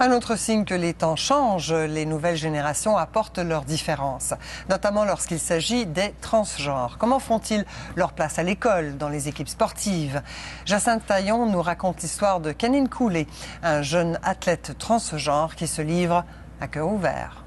Un autre signe que les temps changent, les nouvelles générations apportent leurs différences, notamment lorsqu'il s'agit des transgenres. Comment font-ils leur place à l'école, dans les équipes sportives? Jacinthe Taillon nous raconte l'histoire de Kenny Cooley, un jeune athlète transgenre qui se livre à cœur ouvert.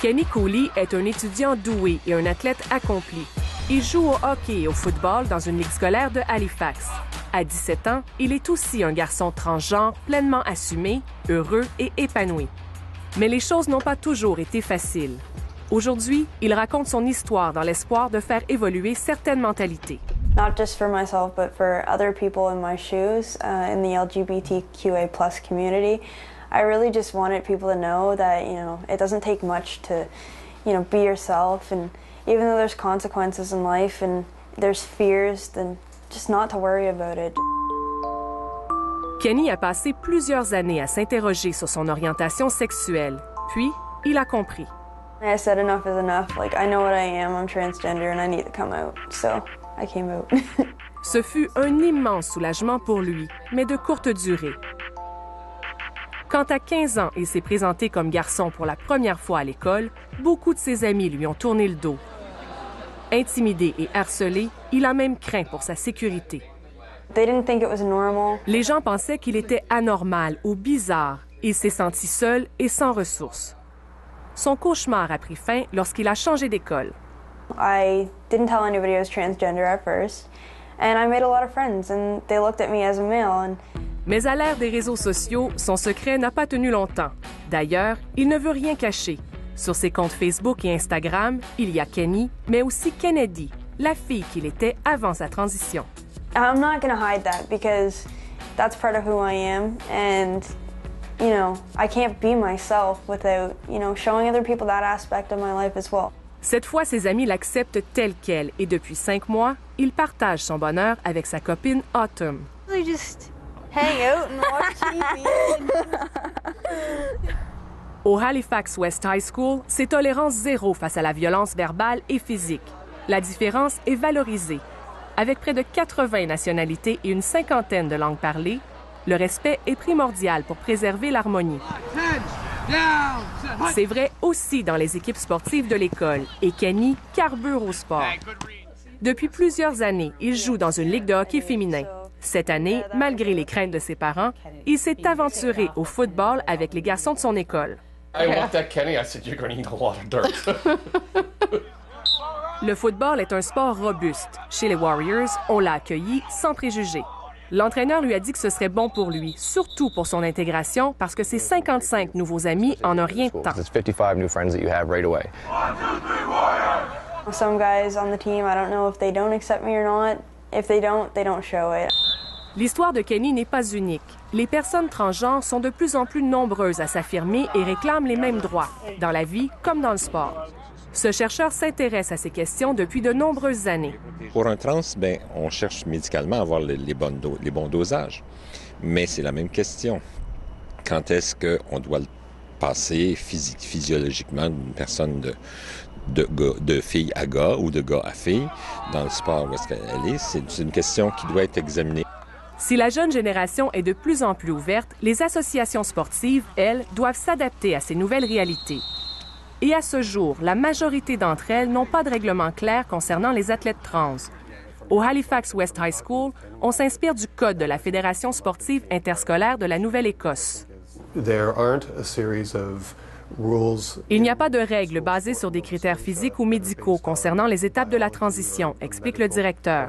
Kenny Cooley est un étudiant doué et un athlète accompli. Il joue au hockey et au football dans une ligue scolaire de Halifax. À 17 ans, il est aussi un garçon transgenre pleinement assumé, heureux et épanoui. Mais les choses n'ont pas toujours été faciles. Aujourd'hui, il raconte son histoire dans l'espoir de faire évoluer certaines mentalités. Not just for myself, but for other people in my shoes, in the LGBTQA+ community. I really just wanted people to know that, it doesn't take much to, be yourself. And even though there's consequences in life and there's fears, then just not to worry about it. Kenny a passé plusieurs années à s'interroger sur son orientation sexuelle. Puis, il a compris. I said enough is enough. Like, I know what I am. I'm transgender and I need to come out. So, I came out. Ce fut un immense soulagement pour lui, mais de courte durée. Quand à 15 ans, il s'est présenté comme garçon pour la première fois à l'école, beaucoup de ses amis lui ont tourné le dos. Intimidé et harcelé, il a même craint pour sa sécurité. They didn't think it was normal. Les gens pensaient qu'il était anormal ou bizarre. Il s'est senti seul et sans ressources. Son cauchemar a pris fin lorsqu'il a changé d'école. I didn't tell anybody I was transgender at first, and I made a lot of friends, and they looked at me as a male. Mais à l'ère des réseaux sociaux, son secret n'a pas tenu longtemps. D'ailleurs, il ne veut rien cacher. Sur ses comptes Facebook et Instagram, il y a Kenny, mais aussi Kennedy, la fille qu'il était avant sa transition. I'm not going to hide that because that's part of who I am, and I can't be myself without, showing other people that aspect of my life as well. Cette fois, ses amis l'acceptent telle qu'elle et depuis 5 mois, il partage son bonheur avec sa copine Autumn. We just hang out and watch TV. Au Halifax West High School, c'est tolérance zéro face à la violence verbale et physique. La différence est valorisée. Avec près de 80 nationalités et une cinquantaine de langues parlées, le respect est primordial pour préserver l'harmonie. C'est vrai aussi dans les équipes sportives de l'école, et Kenny carbure au sport. Depuis plusieurs années, il joue dans une ligue de hockey féminin. Cette année, malgré les craintes de ses parents, il s'est aventuré au football avec les garçons de son école. Le football est un sport robuste. Chez les Warriors, on l'a accueilli sans préjugés. L'entraîneur lui a dit que ce serait bon pour lui, surtout pour son intégration, parce que ses 55 nouveaux amis en ont rien de temps. Some guys on the team, I don't know if they don't accept me or not. If they don't show it. L'histoire de Kenny n'est pas unique. Les personnes transgenres sont de plus en plus nombreuses à s'affirmer et réclament les mêmes droits, dans la vie comme dans le sport. Ce chercheur s'intéresse à ces questions depuis de nombreuses années. Pour un trans, on cherche médicalement à avoir les bons dosages. Mais c'est la même question. Quand est-ce qu'on doit le passer physiologiquement d'une personne de fille à gars ou de gars à fille dans le sport où est-ce qu'elle est? C'est une question qui doit être examinée. Si la jeune génération est de plus en plus ouverte, les associations sportives, elles, doivent s'adapter à ces nouvelles réalités. Et à ce jour, la majorité d'entre elles n'ont pas de règlement clair concernant les athlètes trans. Au Halifax West High School, on s'inspire du code de la Fédération sportive interscolaire de la Nouvelle-Écosse. Il n'y a pas de règles basées sur des critères physiques ou médicaux concernant les étapes de la transition, explique le directeur.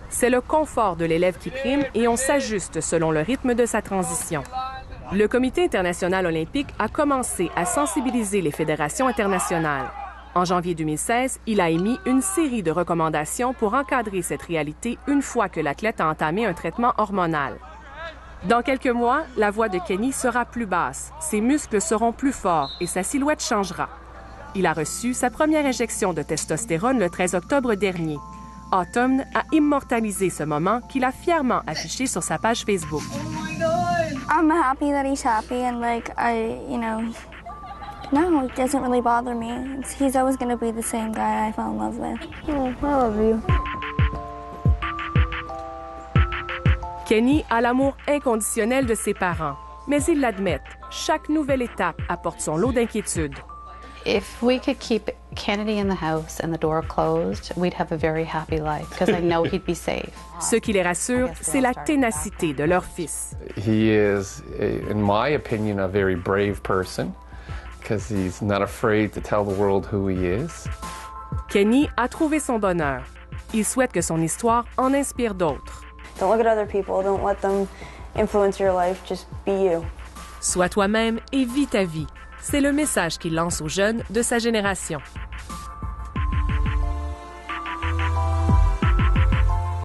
C'est le confort de l'élève qui prime et on s'ajuste selon le rythme de sa transition. Le Comité international olympique a commencé à sensibiliser les fédérations internationales. En janvier 2016, il a émis une série de recommandations pour encadrer cette réalité une fois que l'athlète a entamé un traitement hormonal. Dans quelques mois, la voix de Kenny sera plus basse, ses muscles seront plus forts et sa silhouette changera. Il a reçu sa première injection de testostérone le 13 octobre dernier. Autumn a immortalisé ce moment qu'il a fièrement affiché sur sa page Facebook. I'm happy that he's happy and no, it doesn't really bother me. He's always going to be the same guy I fell in love with. Oh, I love you. Kenny a l'amour inconditionnel de ses parents, mais ils l'admettent, chaque nouvelle étape apporte son lot d'inquiétudes. If we could keep Kennedy in the house and the door closed, we'd have a very happy life because I know he'd be safe. Ce qui les rassure, c'est la ténacité de leur fils. He is, in my opinion, a very brave person because he's not afraid to tell the world who he is. Kenny a trouvé son bonheur. Il souhaite que son histoire en inspire d'autres. Don't look at other people. Don't let them influence your life. Just be you. Sois toi-même et vis ta vie. C'est le message qu'il lance aux jeunes de sa génération.